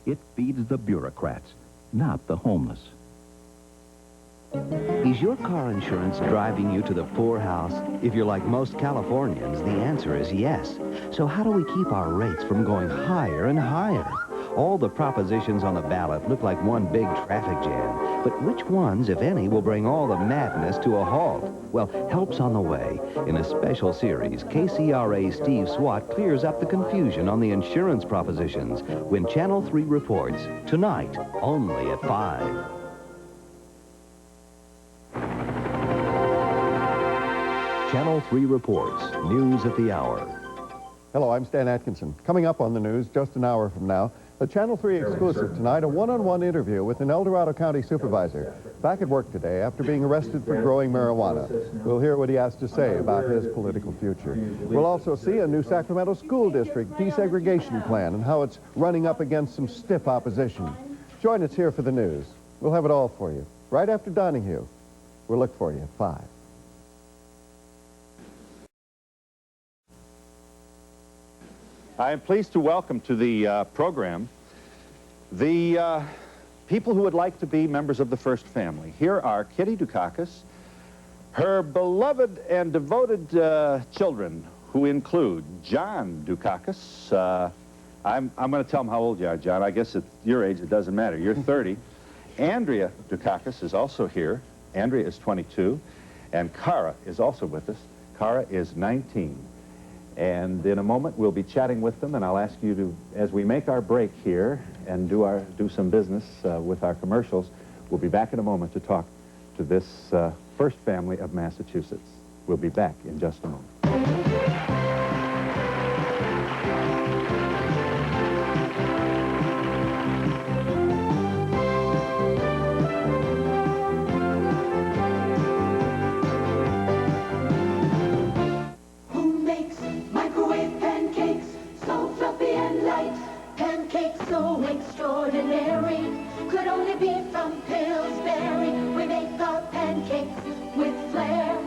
It feeds the bureaucrats, not the homeless. Is your car insurance driving you to the poorhouse? If you're like most Californians, the answer is yes. So how do we keep our rates from going higher and higher? All the propositions on the ballot look like one big traffic jam. But which ones, if any, will bring all the madness to a halt? Well, help's on the way. In a special series, KCRA's Steve Swat clears up the confusion on the insurance propositions when Channel 3 reports, tonight, only at 5. Channel 3 reports, news at the hour. Hello, I'm Stan Atkinson. Coming up on the news just an hour from now, a Channel 3 exclusive tonight, a one-on-one interview with an El Dorado County supervisor back at work today after being arrested for growing marijuana. We'll hear what he has to say about his political future. We'll also see a new Sacramento school district desegregation plan and how it's running up against some stiff opposition. Join us here for the news. We'll have it all for you right after Donahue. We'll look for you at 5. I am pleased to welcome to the program the people who would like to be members of the first family. Here are Kitty Dukakis, her beloved and devoted children, who include John Dukakis. I'm going to tell them how old you are, John. I guess at your age it doesn't matter. You're 30. Andrea Dukakis is also here. Andrea is 22. And Cara is also with us. Cara is 19. And in a moment, we'll be chatting with them, and I'll ask you to, as we make our break here and do some business with our commercials, we'll be back in a moment to talk to this first family of Massachusetts. We'll be back in just a moment. So extraordinary, could only be from Pillsbury. We make our pancakes with flair.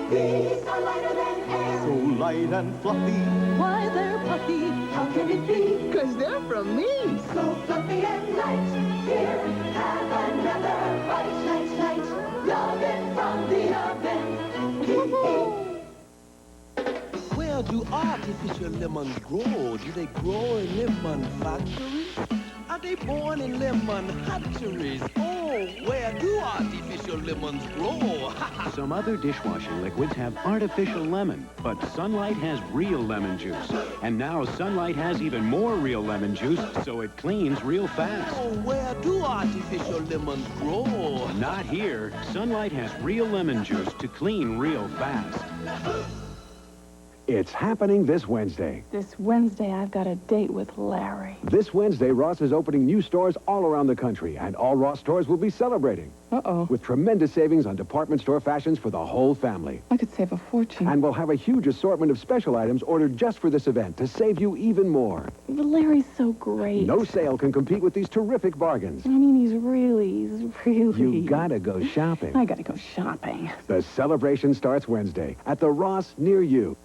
These are lighter than air. So light and fluffy. Why, they're puffy. How can it be? 'Cause they're from me. So fluffy and light. Here, have another bite. Light, light. Love it from the oven. Where do artificial lemons grow? Do they grow in lemon factories? Are they born in lemon hatcheries? Oh, where do artificial lemons grow? Some other dishwashing liquids have artificial lemon, but Sunlight has real lemon juice. And now Sunlight has even more real lemon juice, so it cleans real fast. Oh, where do artificial lemons grow? Not here. Sunlight has real lemon juice to clean real fast. It's happening this Wednesday. This Wednesday, I've got a date with Larry. This Wednesday, Ross is opening new stores all around the country, and all Ross stores will be celebrating. Uh-oh. With tremendous savings on department store fashions for the whole family. I could save a fortune. And we'll have a huge assortment of special items ordered just for this event to save you even more. But Larry's so great. No sale can compete with these terrific bargains. I mean, he's really... You gotta go shopping. I gotta go shopping. The celebration starts Wednesday at the Ross near you.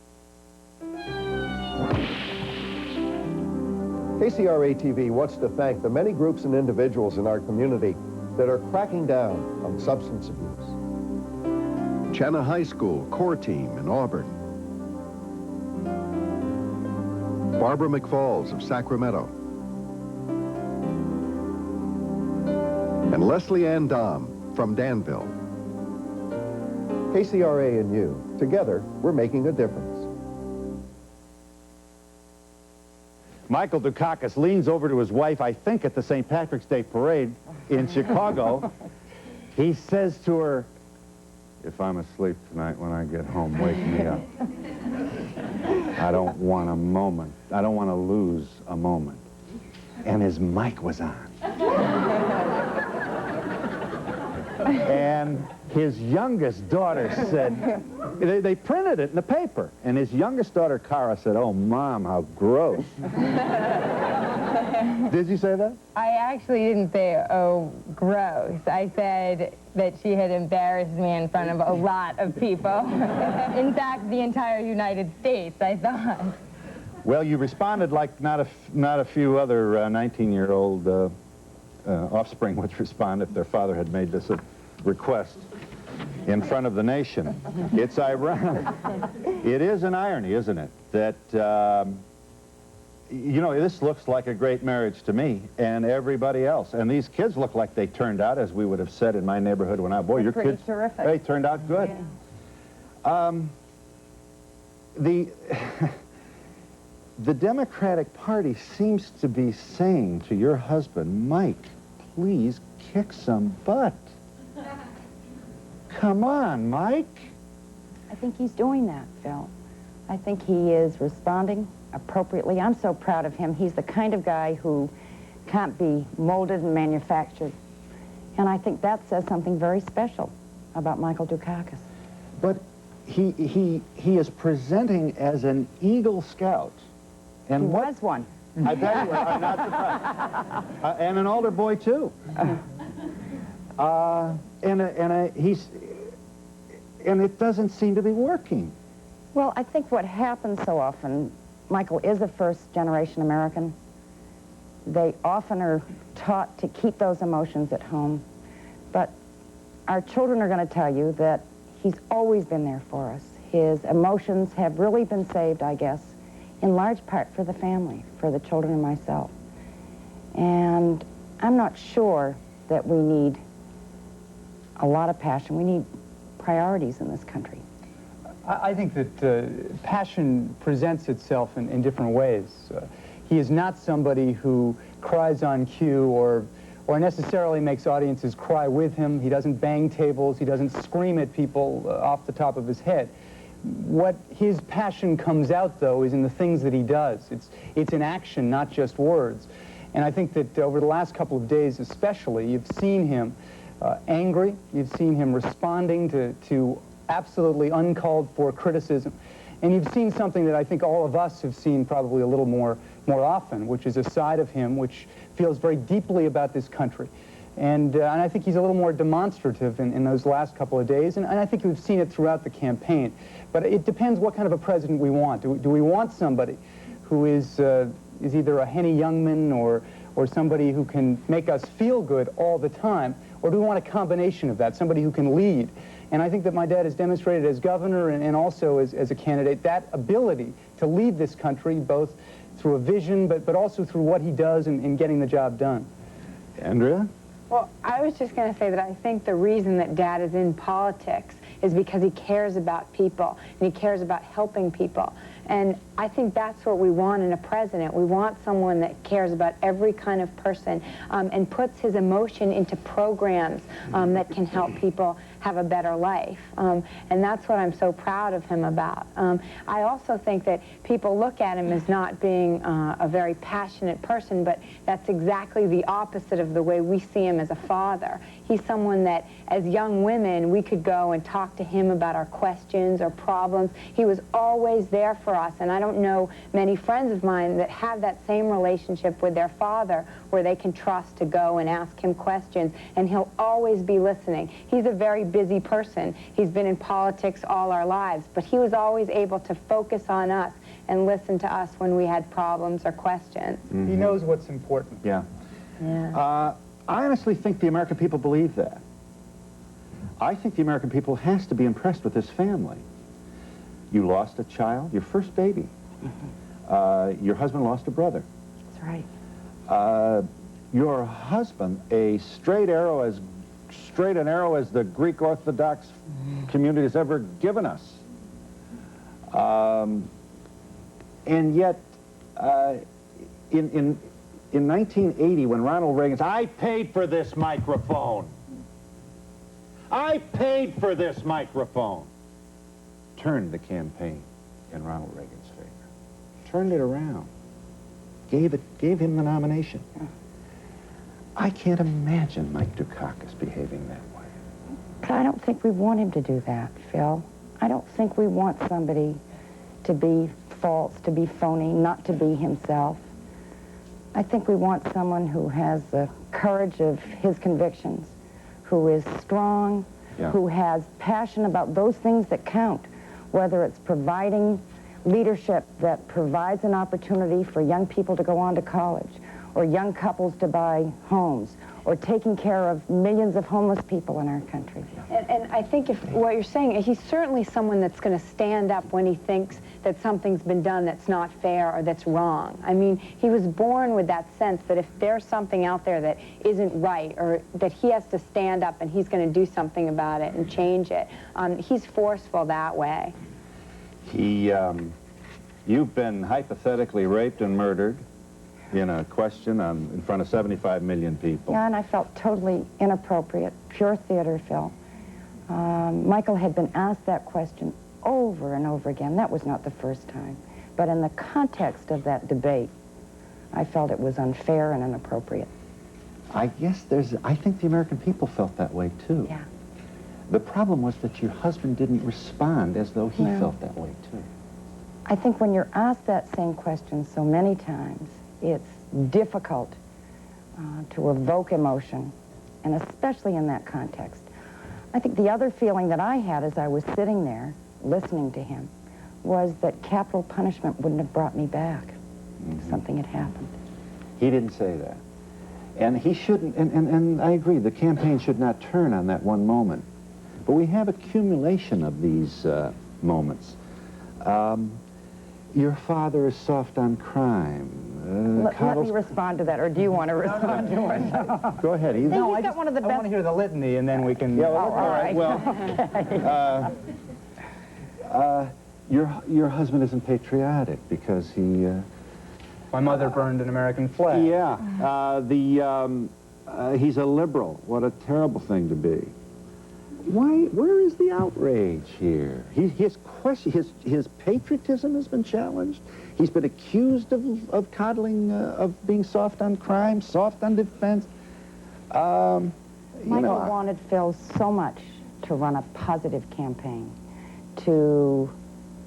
KCRA TV wants to thank the many groups and individuals in our community that are cracking down on substance abuse. Chenna High School Core Team in Auburn. Barbara McFalls of Sacramento. And Leslie Ann Dahm from Danville. KCRA and you, together, we're making a difference. Michael Dukakis leans over to his wife, I think at the St. Patrick's Day Parade in Chicago. He says to her, "If I'm asleep tonight when I get home, wake me up. I don't want a moment. I don't want to lose a moment." And his mic was on. And his youngest daughter said, they printed it in the paper, and his youngest daughter, Cara, said, "Oh, Mom, how gross." Did you say that? I actually didn't say, "Oh, gross." I said that she had embarrassed me in front of a lot of people. In fact, the entire United States, I thought. Well, you responded like not a few other 19-year-old offspring would respond if their father had made this a request in front of the nation. It's ironic. It is an irony, isn't it, that, you know, this looks like a great marriage to me and everybody else. And these kids look like they turned out, as we would have said in my neighborhood when I was, boy, your kids, terrific. they turned out good. Yeah. The Democratic Party seems to be saying to your husband, Mike, please kick some butt. Come on, Mike. I think he's doing that, Phil. I think he is responding appropriately. I'm so proud of him. He's the kind of guy who can't be molded and manufactured. And I think that says something very special about Michael Dukakis. But he is presenting as an Eagle Scout. And he was one. I bet you are. I'm not surprised. And an older boy, too. And it doesn't seem to be working. Well, I think what happens so often, Michael is a first-generation American. They often are taught to keep those emotions at home. But our children are going to tell you that he's always been there for us. His emotions have really been saved, I guess, in large part for the family, for the children and myself. And I'm not sure that we need a lot of passion. We need priorities in this country. I think that passion presents itself in different ways. He is not somebody who cries on cue or necessarily makes audiences cry with him. He doesn't bang tables. He doesn't scream at people off the top of his head. What his passion comes out, though, is in the things that he does. It's in action, not just words. And I think that over the last couple of days especially, you've seen him angry. You've seen him responding to absolutely uncalled for criticism. And you've seen something that I think all of us have seen probably a little more often, which is a side of him which feels very deeply about this country. And I think he's a little more demonstrative in those last couple of days, and I think we've seen it throughout the campaign. But it depends what kind of a president we want. Do we want somebody who is either a Henny Youngman or somebody who can make us feel good all the time, or do we want a combination of that, somebody who can lead? And I think that my dad has demonstrated as governor and also as a candidate that ability to lead this country, both through a vision, but also through what he does in getting the job done. Andrea? Well, I was just going to say that I think the reason that Dad is in politics is because he cares about people, and he cares about helping people. And I think that's what we want in a president. We want someone that cares about every kind of person and puts his emotion into programs that can help people have a better life. And that's what I'm so proud of him about. I also think that people look at him as not being a very passionate person, but that's exactly the opposite of the way we see him as a father. He's someone that, as young women, we could go and talk to him about our questions or problems. He was always there for us, and I don't know many friends of mine that have that same relationship with their father where they can trust to go and ask him questions, and he'll always be listening. He's a very busy person. He's been in politics all our lives, but he was always able to focus on us and listen to us when we had problems or questions. Mm-hmm. He knows what's important. Yeah. I honestly think the American people believe that. I think the American people has to be impressed with this family. You lost a child, your first baby. Mm-hmm. Your husband lost a brother. That's right. Your husband, a straight an arrow as the Greek Orthodox community has ever given us. And yet, in 1980, when Ronald Reagan said, I paid for this microphone. I paid for this microphone. Turned the campaign in Ronald Reagan's favor. Turned it around. Gave him the nomination. I can't imagine Mike Dukakis behaving that way. But I don't think we want him to do that, Phil. I don't think we want somebody to be false, to be phony, not to be himself. I think we want someone who has the courage of his convictions, who is strong, who has passion about those things that count, whether it's providing leadership that provides an opportunity for young people to go on to college, or young couples to buy homes, or taking care of millions of homeless people in our country. And I think if what you're saying, he's certainly someone that's going to stand up when he thinks that something's been done that's not fair or that's wrong. I mean, he was born with that sense that if there's something out there that isn't right, or that he has to stand up and he's going to do something about it and change it, he's forceful that way. You've been hypothetically raped and murdered in a question in front of 75 million people. Yeah, and I felt totally inappropriate, pure theater, Phil. Michael had been asked that question over and over again. That was not the first time. But in the context of that debate, I felt it was unfair and inappropriate. I think the American people felt that way, too. Yeah. The problem was that your husband didn't respond as though he felt that way, too. I think when you're asked that same question so many times, it's difficult to evoke emotion, and especially in that context. I think the other feeling that I had as I was sitting there listening to him was that capital punishment wouldn't have brought me back if something had happened. He didn't say that. And he shouldn't, and I agree, the campaign should not turn on that one moment. But we have accumulation of these moments. Your father is soft on crime. Let me respond to that, or do you want to respond to it? Go ahead. No, I want to hear the litany, and then we can... Yeah, well, all right. Well, your husband isn't patriotic because he... My mother burned an American flag. Yeah. He's a liberal. What a terrible thing to be. Where is the outrage here? His patriotism has been challenged. He's been accused of coddling, of being soft on crime, soft on defense. Michael wanted Phil so much to run a positive campaign, to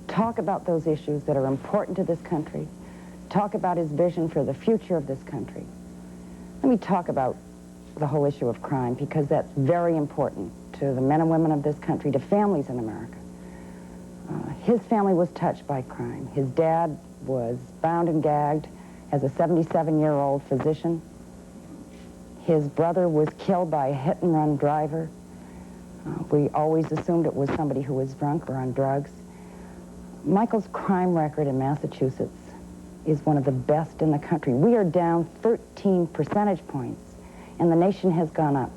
talk about those issues that are important to this country, talk about his vision for the future of this country. Let me talk about the whole issue of crime, because that's very important to the men and women of this country, to families in America. His family was touched by crime. His dad was bound and gagged as a 77-year-old physician. His brother was killed by a hit-and-run driver. We always assumed it was somebody who was drunk or on drugs. Michael's crime record in Massachusetts is one of the best in the country. We are down 13 percentage points, and the nation has gone up.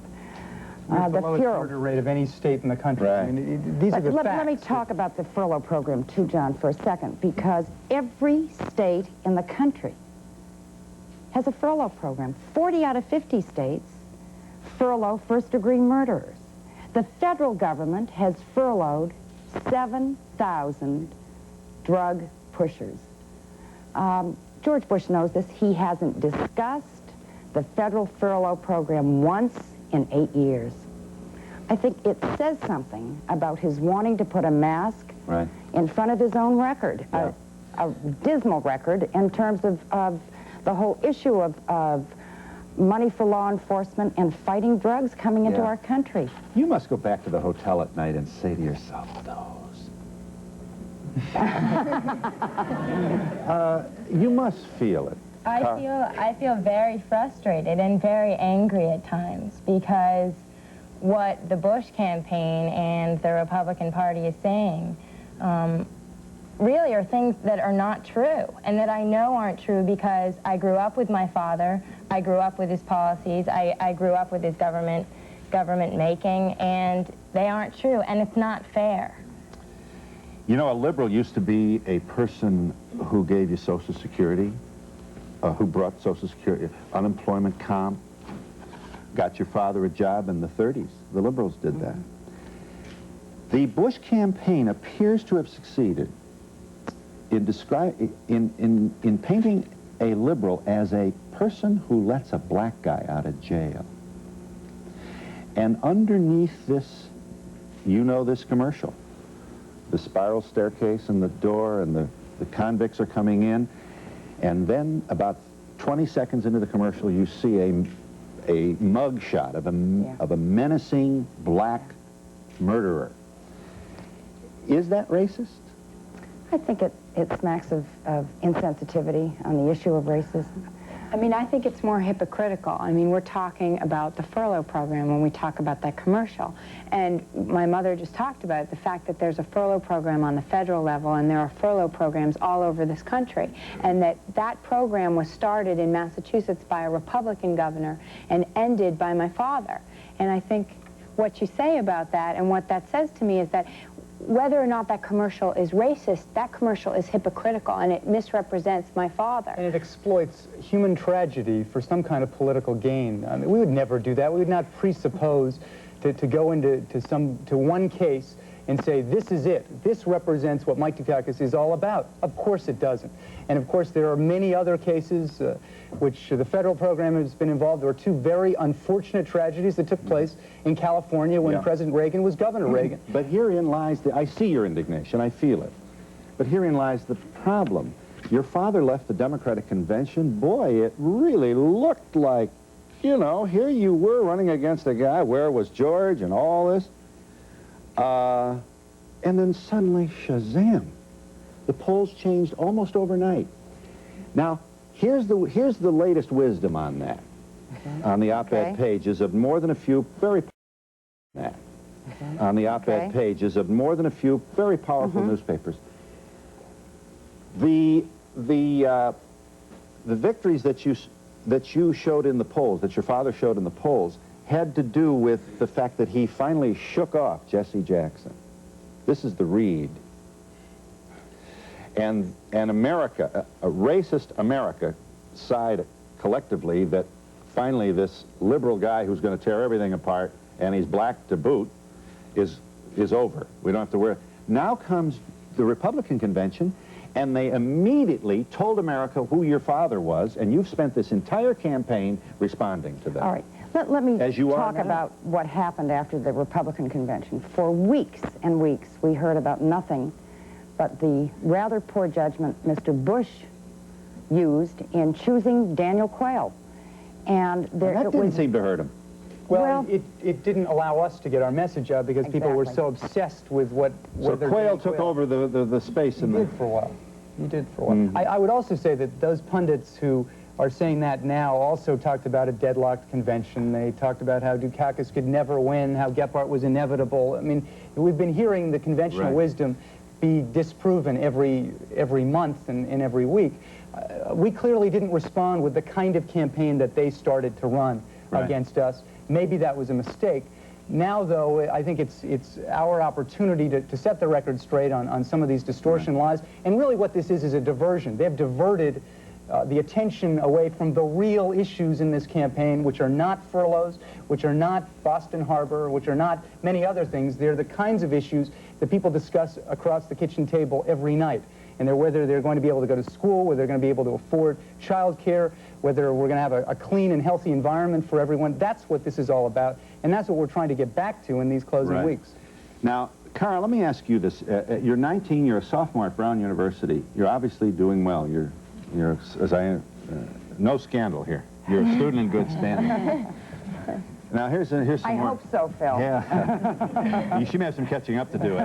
The lowest murder rate of any state in the country. Right. I mean, these are the facts. Let me talk about the furlough program, too, John, for a second, because every state in the country has a furlough program. 40 out of 50 states furlough first-degree murderers. The federal government has furloughed 7,000 drug pushers. George Bush knows this. He hasn't discussed the federal furlough program once in 8 years. I think it says something about his wanting to put a mask in front of his own record, a dismal record in terms of the whole issue of money for law enforcement and fighting drugs coming into our country. You must go back to the hotel at night and say to yourself, you must feel it. I feel very frustrated and very angry at times, because what the Bush campaign and the Republican Party is saying really are things that are not true, and that I know aren't true because I grew up with my father, I grew up with his policies, I grew up with his government making, and they aren't true, and it's not fair. You know, a liberal used to be a person who gave you Social Security, who brought Social Security, unemployment comp, got your father a job in the 30s. The liberals did that. The Bush campaign appears to have succeeded in painting a liberal as a person who lets a black guy out of jail. And underneath this, you know this commercial, the spiral staircase and the door, and the convicts are coming in, and then about 20 seconds into the commercial, you see a mug shot of a menacing black murderer. Is that racist? I think it smacks of insensitivity on the issue of racism. I mean, I think it's more hypocritical. I mean, we're talking about the furlough program when we talk about that commercial. And my mother just talked about it, the fact that there's a furlough program on the federal level and there are furlough programs all over this country. And that program was started in Massachusetts by a Republican governor and ended by my father. And I think what you say about that and what that says to me is that whether or not that commercial is racist, that commercial is hypocritical and it misrepresents my father. And it exploits human tragedy for some kind of political gain. I mean, we would never do that. We would not presuppose to go into one case and say, this is it. This represents what Mike Dukakis is all about. Of course it doesn't. And of course there are many other cases which the federal program has been involved. There were two very unfortunate tragedies that took place in California when President Reagan was Governor Reagan. But herein lies I see your indignation, I feel it. But herein lies the problem. Your father left the Democratic convention. Boy, it really looked like, you know, here you were running against a guy, where was George and all this? And then suddenly, shazam, the polls changed almost overnight. Now, here's the latest wisdom on that, on the op-ed pages of more than a few very on the op-ed pages of more than a few very powerful newspapers. The victories that you showed in the polls, that your father showed in the polls, had to do with the fact that he finally shook off Jesse Jackson. This is the read. And America, a racist America, sighed collectively that finally this liberal guy who's going to tear everything apart, and he's black to boot, is over. We don't have to worry. Now comes the Republican convention, and they immediately told America who your father was, and you've spent this entire campaign responding to that. All right. Let me talk now. about what happened after the Republican convention. For weeks and weeks, we heard about nothing but the rather poor judgment Mr. Bush used in choosing Daniel Quayle. And that didn't seem to hurt him. Well, it didn't allow us to get our message out because people were so obsessed with what... So Quayle took over the space in the... He did for a while. He did for a while. I would also say that those pundits who are saying that now also talked about a deadlocked convention. They talked about how Dukakis could never win, how Gephardt was inevitable. I mean, we've been hearing the conventional wisdom be disproven every month and every week. We clearly didn't respond with the kind of campaign that they started to run against us. Maybe that was a mistake. Now, though, I think it's our opportunity to set the record straight on some of these distortion lies. And really what this is a diversion. They've diverted the attention away from the real issues in this campaign, which are not furloughs, which are not Boston Harbor, which are not many other things. They're the kinds of issues that people discuss across the kitchen table every night. And they're whether they're going to be able to go to school, whether they're going to be able to afford child care, whether we're going to have a clean and healthy environment for everyone. That's what this is all about. And that's what we're trying to get back to in these closing weeks. Now, Carl, let me ask you this. You're 19, you're a sophomore at Brown University. You're obviously doing well. You're no scandal here. You're a student in good standing. Now, here's some more. I hope so, Phil. Yeah. She may have some catching up to do.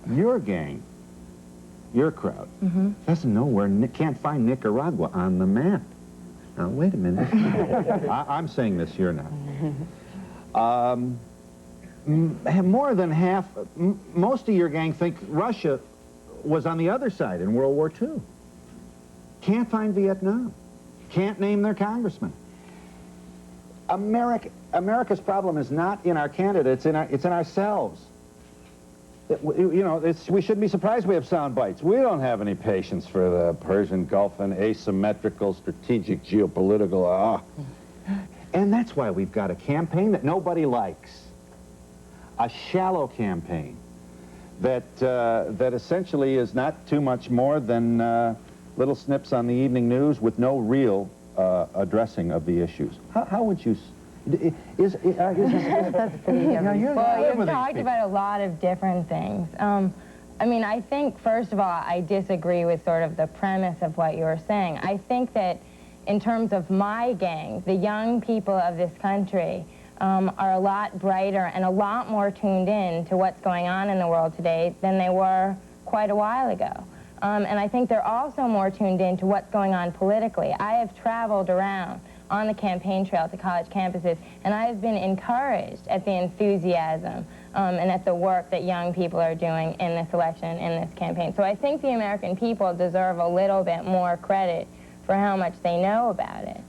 Your gang, your crowd, doesn't know where, can't find Nicaragua on the map. Now, wait a minute. I'm saying this here now. More than half, most of your gang think Russia was on the other side in World War II. Can't find Vietnam. Can't name their congressman. America's problem is not in our candidates, it's in ourselves. We shouldn't be surprised we have sound bites. We don't have any patience for the Persian Gulf and asymmetrical strategic geopolitical. And that's why we've got a campaign that nobody likes. A shallow campaign that essentially is not too much more than little snips on the evening news with no real addressing of the issues. How would you... Well, you've talked about a lot of different things. I mean, I think, first of all, I disagree with sort of the premise of what you were saying. I think that in terms of my gang, the young people of this country, are a lot brighter and a lot more tuned in to what's going on in the world today than they were quite a while ago. And I think they're also more tuned in to what's going on politically. I have traveled around on the campaign trail to college campuses, and I have been encouraged at the enthusiasm and at the work that young people are doing in this election, in this campaign. So I think the American people deserve a little bit more credit for how much they know about it.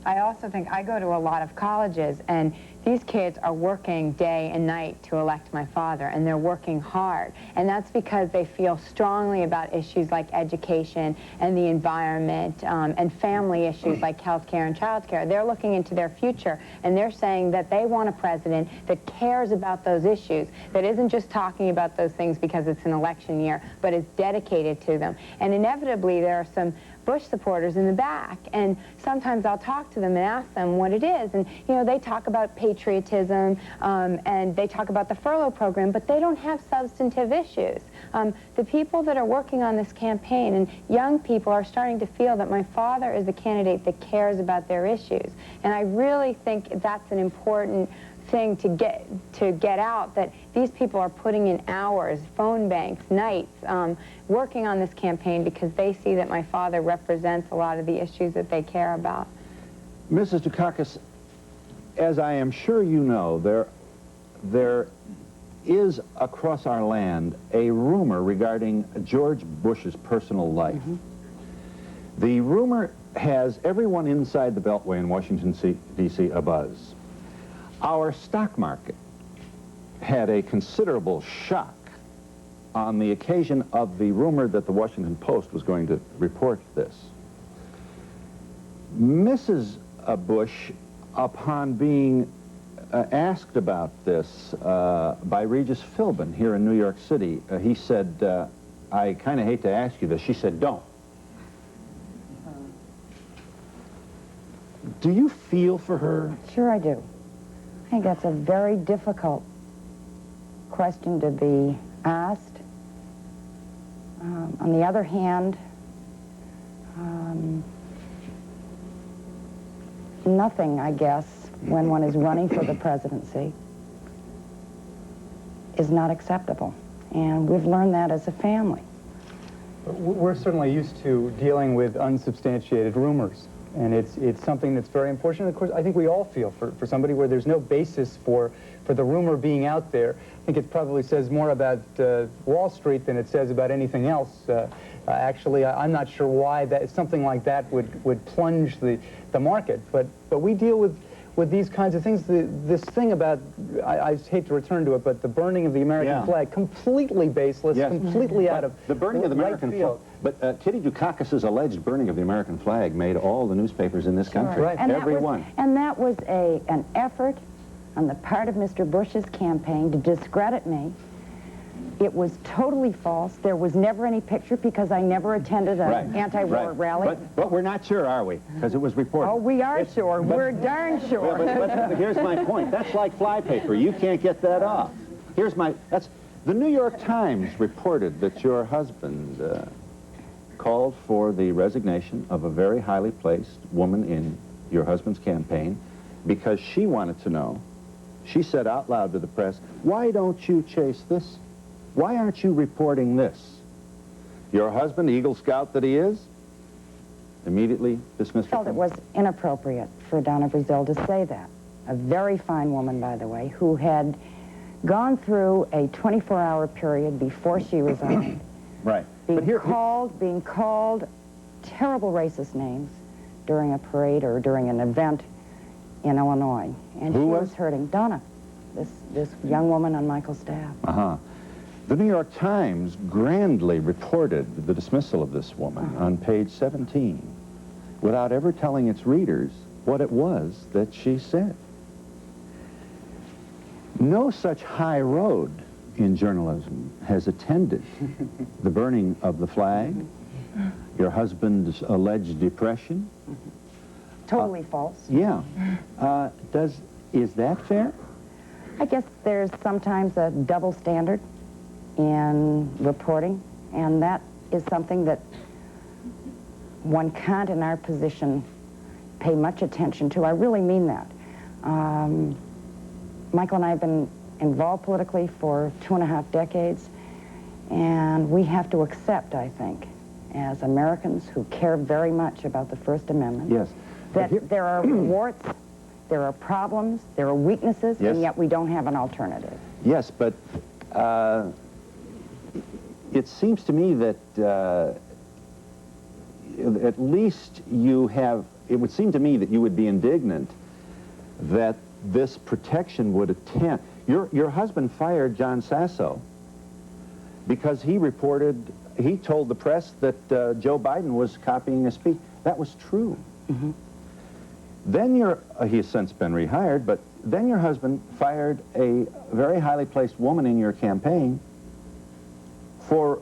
I also think I go to a lot of colleges, and these kids are working day and night to elect my father, and they're working hard. And that's because they feel strongly about issues like education and the environment and family issues like health care and child care. They're looking into their future, and they're saying that they want a president that cares about those issues, that isn't just talking about those things because it's an election year, but is dedicated to them. And inevitably, there are some Bush supporters in the back, and sometimes I'll talk to them and ask them what it is, and you know, they talk about patriotism and they talk about the furlough program, but they don't have substantive issues. The people that are working on this campaign and young people are starting to feel that my father is a candidate that cares about their issues, and I really think that's an important thing to get out, that these people are putting in hours, phone banks, nights, working on this campaign because they see that my father represents a lot of the issues that they care about. Mrs. Dukakis, as I am sure you know, there is across our land a rumor regarding George Bush's personal life. The rumor has everyone inside the Beltway in Washington, D.C. abuzz. Our stock market had a considerable shock on the occasion of the rumor that the Washington Post was going to report this. Mrs. Bush, upon being asked about this by Regis Philbin here in New York City, he said, I kind of hate to ask you this. She said, don't. Do you feel for her? Sure I do. I think that's a very difficult question to be asked. On the other hand, nothing, I guess, when one is running for the presidency is not acceptable. And we've learned that as a family. We're certainly used to dealing with unsubstantiated rumors. And it's something that's very important. Of course, I think we all feel for somebody where there's no basis for the rumor being out there. I think it probably says more about Wall Street than it says about anything else. Actually, I'm not sure why something like that would plunge the market. But we deal with these kinds of things. This thing about, I hate to return to it, but the burning of the American flag, completely baseless, completely out of the burning of the American flag. But Kitty Dukakis' alleged burning of the American flag made all the newspapers in this country. Right. And everyone. That was an effort on the part of Mr. Bush's campaign to discredit me. It was totally false. There was never any picture because I never attended an anti-war rally. But we're not sure, are we? Because it was reported. Oh, we are sure. We're darn sure. But here's my point. That's like flypaper. You can't get that off. The New York Times reported that your husband called for the resignation of a very highly placed woman in your husband's campaign because she wanted to know. She said out loud to the press, why don't you chase this? Why aren't you reporting this? Your husband, Eagle Scout that he is, immediately dismissed her. I felt it was inappropriate for Donna Brazil to say that. A very fine woman, by the way, who had gone through a 24-hour period before she resigned. Right. Being called terrible racist names during a parade or during an event in Illinois. And she was hurting. Donna, this young woman on Michael's staff. The New York Times grandly reported the dismissal of this woman on page 17 without ever telling its readers what it was that she said. No such high road in journalism has attended the burning of the flag, your husband's alleged depression. Totally false. Yeah. Is that fair? I guess there's sometimes a double standard in reporting, and that is something that one can't, in our position, pay much attention to. I really mean that. Michael and I have been involved politically for 2.5 decades, and we have to accept, I think, as Americans who care very much about the First Amendment, Yes. that there are warts, there are problems, there are weaknesses, Yes. and yet we don't have an alternative. Yes, but it seems to me that at least you have, it would seem to me that you would be indignant that this protection would attend. Your husband fired John Sasso because he told the press that Joe Biden was copying a speech. That was true. Mm-hmm. Then he has since been rehired, but then your husband fired a very highly placed woman in your campaign for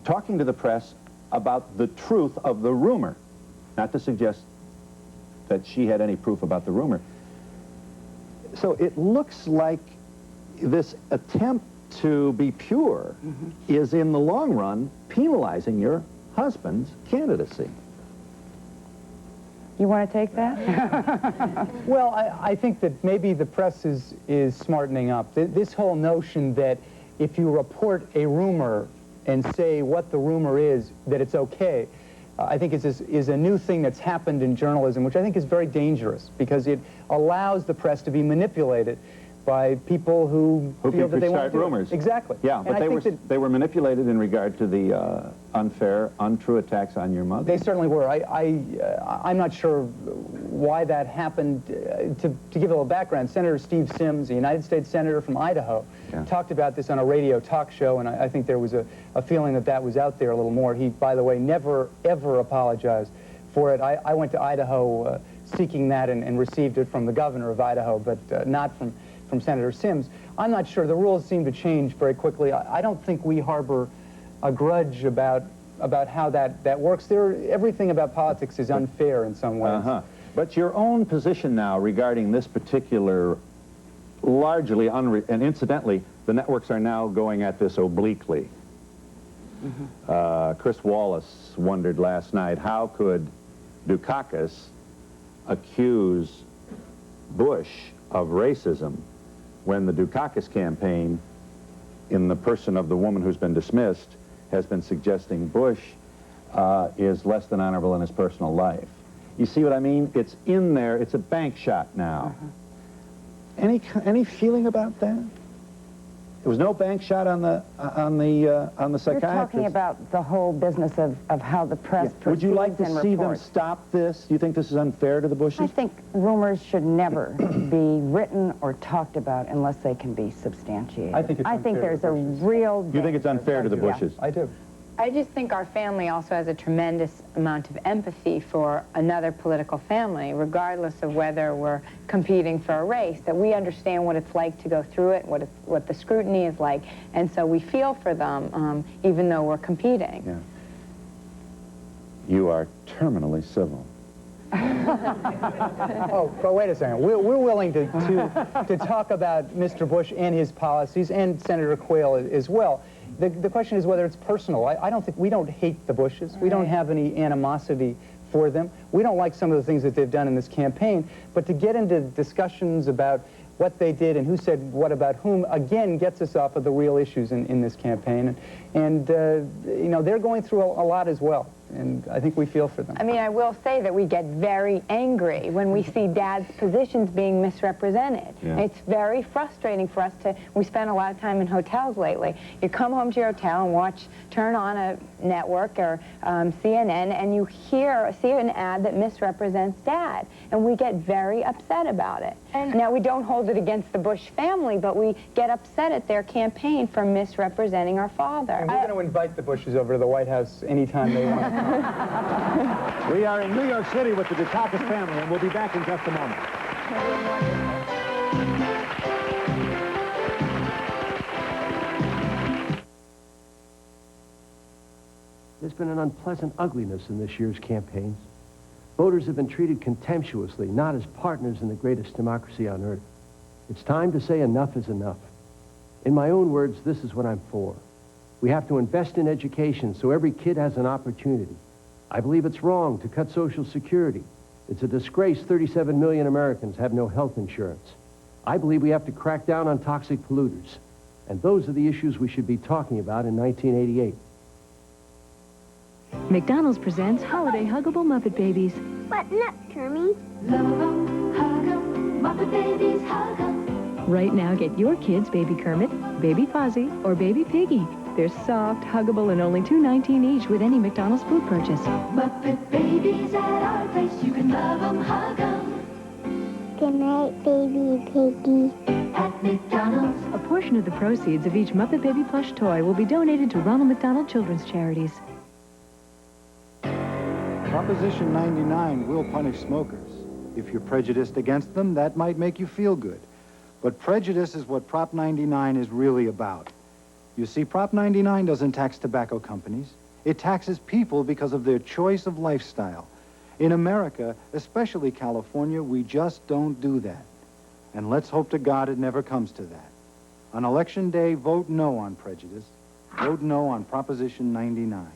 talking to the press about the truth of the rumor, not to suggest that she had any proof about the rumor. So it looks like this attempt to be pure is in the long run penalizing your husband's candidacy. You want to take that? Well, I think that maybe the press is smartening up. This whole notion that if you report a rumor and say what the rumor is, that it's okay, I think is a new thing that's happened in journalism, which I think is very dangerous because it allows the press to be manipulated by people who feel that they want to start rumors. Exactly. Yeah, but they were manipulated in regard to the unfair, untrue attacks on your mother. They certainly were. I'm not sure why that happened. To give a little background, Senator Steve Sims, a United States Senator from Idaho, talked about this on a radio talk show, and I think there was a feeling that that was out there a little more. He, by the way, never, ever apologized for it. I went to Idaho seeking that and received it from the governor of Idaho, but not from Senator Sims. I'm not sure. The rules seem to change very quickly. I don't think we harbor a grudge about how that works. Everything about politics is unfair in some ways. But your own position now regarding this particular largely and incidentally, the networks are now going at this obliquely. Chris Wallace wondered last night, how could Dukakis accuse Bush of racism when the Dukakis campaign, in the person of the woman who's been dismissed, has been suggesting Bush is less than honorable in his personal life. You see what I mean? It's in there. It's a bank shot now. Any feeling about that? There was no bank shot on the psychiatrist. You're talking about the whole business of how the press proceeds. Would you like to see them reports. stop this? Do you think this is unfair to the Bushes? I think rumors should never be written or talked about unless they can be substantiated. I think it's unfair there's a real. You think it's unfair to the Bushes? I do. I just think our family also has a tremendous amount of empathy for another political family, regardless of whether we're competing for a race, that we understand what it's like to go through it, what the scrutiny is like, and so we feel for them, even though we're competing. Yeah. You are terminally civil. Oh, but wait a second. We're willing to talk about Mr. Bush and his policies, and Senator Quayle as well. The question is whether it's personal. I don't think, we don't hate the Bushes. We don't have any animosity for them. We don't like some of the things that they've done in this campaign, but to get into discussions about what they did and who said what about whom, again, gets us off of the real issues in this campaign. And you know, they're going through a lot as well, and I think we feel for them. I mean, I will say that we get very angry when we see Dad's positions being misrepresented. Yeah. It's very frustrating for us we spend a lot of time in hotels lately. You come home to your hotel and turn on a network or CNN, and you see an ad that misrepresents Dad, and we get very upset about it. And now, we don't hold it against the Bush family, but we get upset at their campaign for misrepresenting our father. And we're going to invite the Bushes over to the White House anytime they want. We are in New York City with the Dukakis family, and we'll be back in just a moment. There's been an unpleasant ugliness in this year's campaigns. Voters have been treated contemptuously, not as partners in the greatest democracy on earth. It's time to say enough is enough. In my own words, this is what I'm for. We have to invest in education so every kid has an opportunity. I believe it's wrong to cut Social Security. It's a disgrace 37 million Americans have no health insurance. I believe we have to crack down on toxic polluters. And those are the issues we should be talking about in 1988. McDonald's presents Holiday Huggable Muppet Babies. Button up, Kermie. Love 'em, hug 'em, Muppet Babies, hug 'em. Right now, get your kids Baby Kermit, Baby Fozzie, or Baby Piggy. They're soft, huggable, and only $2.19 each with any McDonald's food purchase. Muppet Babies at our place. You can love 'em, hug 'em. Good night, Baby Piggy. At McDonald's. A portion of the proceeds of each Muppet Baby plush toy will be donated to Ronald McDonald Children's Charities. Proposition 99 will punish smokers. If you're prejudiced against them, that might make you feel good. But prejudice is what Prop 99 is really about. You see, Prop 99 doesn't tax tobacco companies. It taxes people because of their choice of lifestyle. In America, especially California, we just don't do that. And let's hope to God it never comes to that. On Election Day, vote no on prejudice. Vote no on Proposition 99.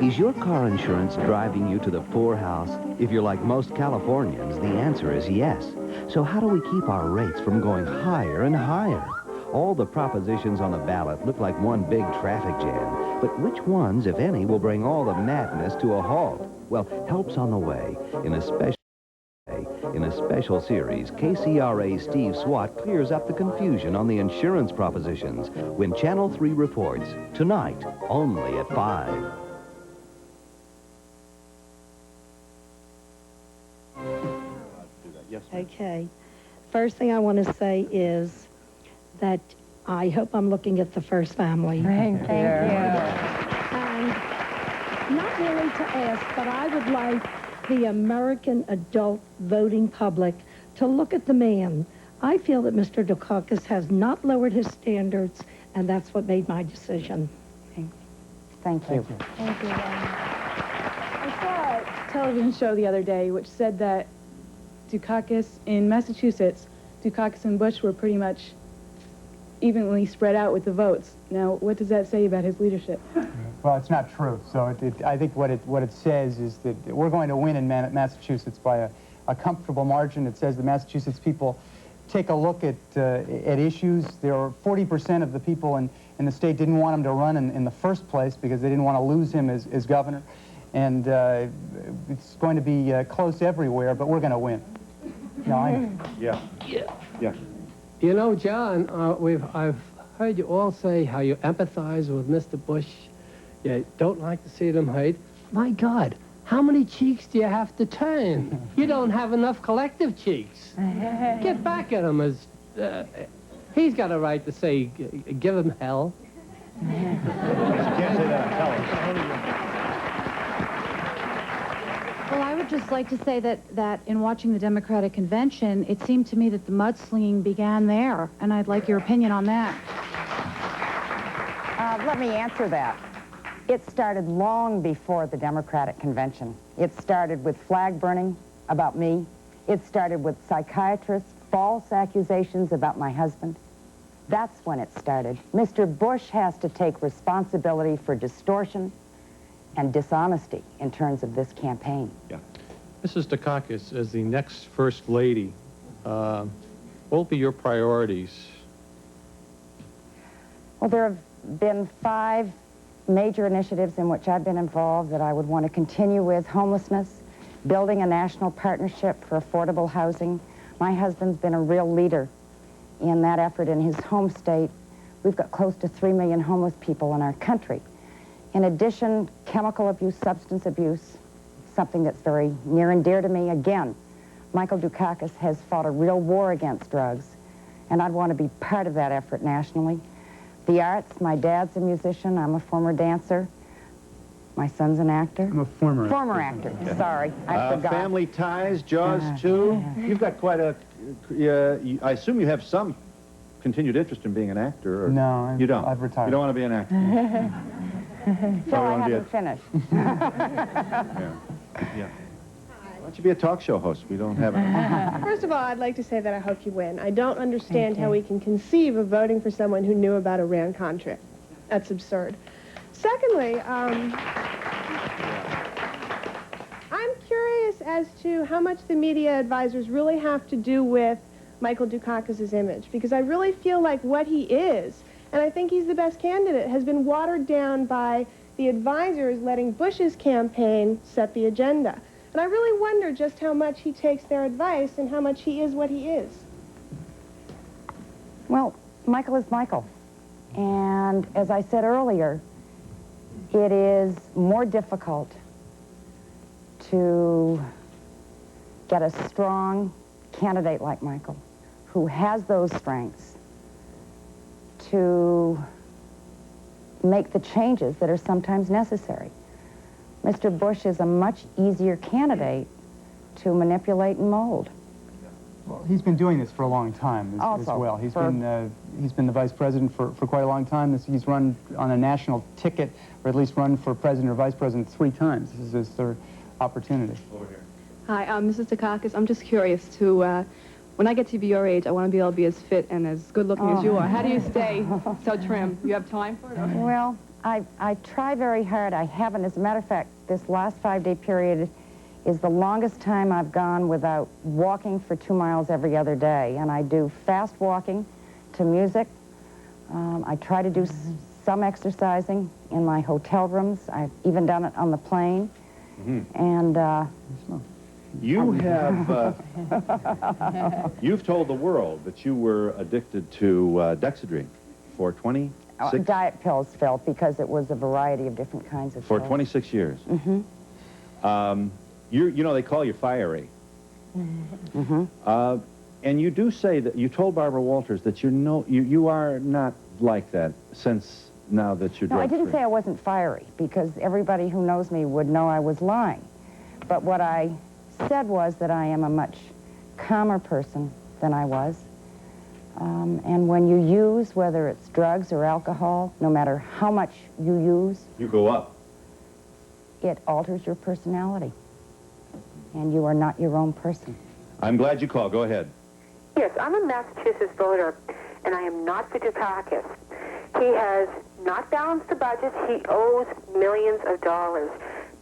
Is your car insurance driving you to the poorhouse? If you're like most Californians, the answer is yes. So how do we keep our rates from going higher and higher? All the propositions on the ballot look like one big traffic jam. But which ones, if any, will bring all the madness to a halt? Well, help's on the way. In a special series, KCRA's Steve Swat clears up the confusion on the insurance propositions when Channel 3 reports tonight, only at 5. Okay. First thing I want to say is that I hope I'm looking at the first family. Thank you. And not really to ask, but I would like the American adult voting public to look at the man. I feel that Mr. Dukakis has not lowered his standards, and that's what made my decision. Thank you. Thank you. I saw a television show the other day which said that Dukakis in Massachusetts, Dukakis and Bush were pretty much evenly spread out with the votes. Now, what does that say about his leadership? Well, it's not true. So I think what it says is that we're going to win in Massachusetts by a comfortable margin. It says the Massachusetts people take a look at issues. There are 40% of the people in the state didn't want him to run in the first place because they didn't want to lose him as governor. And it's going to be close everywhere, but we're going to win. No, Yeah. You know, John, I've heard you all say how you empathize with Mr. Bush. You don't like to see them hate. My God, how many cheeks do you have to turn? You don't have enough collective cheeks. Get back at him. He's got a right to say, give him hell. You can't say that on television. Well, I would just like to say that in watching the Democratic Convention, it seemed to me that the mudslinging began there, and I'd like your opinion on that. Let me answer that. It started long before the Democratic Convention. It started with flag burning about me. It started with psychiatrists, false accusations about my husband. That's when it started. Mr. Bush has to take responsibility for distortion and dishonesty in terms of this campaign. Yeah. Mrs. Dukakis, as the next First Lady, what will be your priorities? Well, there have been 5 major initiatives in which I've been involved that I would want to continue with: homelessness, building a national partnership for affordable housing. My husband's been a real leader in that effort in his home state. We've got close to 3 million homeless people in our country. In addition, chemical abuse, substance abuse, something that's very near and dear to me. Again, Michael Dukakis has fought a real war against drugs, and I'd want to be part of that effort nationally. The arts, my dad's a musician, I'm a former dancer. My son's an actor. I'm a former actor. Sorry, I forgot. Family ties, Jaws 2. You've got quite a... I assume you have some continued interest in being an actor. Or No, you don't. I've retired. You don't want to be an actor. So I haven't finished. Yeah. Why don't you be a talk show host? We don't have it. First of all, I'd like to say that I hope you win. I don't understand how we can conceive of voting for someone who knew about Iran-Contra. That's absurd. Secondly, as to how much the media advisors really have to do with Michael Dukakis' image, because I really feel like what he is, and I think he's the best candidate, has been watered down by the advisors letting Bush's campaign set the agenda. And I really wonder just how much he takes their advice and how much he is what he is. Well, Michael is Michael. And as I said earlier, it is more difficult to get a strong candidate like Michael, who has those strengths, to make the changes that are sometimes necessary. Mr. Bush is a much easier candidate to manipulate and mold. Well, he's been doing this for a long time as well. He's been the vice president for quite a long time. He's run on a national ticket, or at least run for president or vice president 3 times. This is his 3rd opportunity. Over here. Hi, Mrs. Dukakis. I'm just curious to, when I get to be your age, I want to be able to be as fit and as good-looking as you are. How do you stay so trim? You have time for it? Or? Well, I try very hard. I haven't. As a matter of fact, this last 5-day period is the longest time I've gone without walking for 2 miles every other day. And I do fast walking to music. I try to do some exercising in my hotel rooms. I've even done it on the plane. And you have you've told the world that you were addicted to Dexedrine for 26 diet pills, Phil, because it was a variety of different kinds of pills. 26 years. You know, they call you fiery. And you do say that, you told Barbara Walters that you are not like that since now that you're No, I drug-free. didn't say I wasn't fiery, because everybody who knows me would know I was lying. But what I said was that I am a much calmer person than I was. And when you use, whether it's drugs or alcohol, no matter how much you use, you go up. It alters your personality. And you are not your own person. I'm glad you called. Go ahead. Yes, I'm a Massachusetts voter, and I am not for Dukakis. He has not balanced the budget. He owes millions of dollars.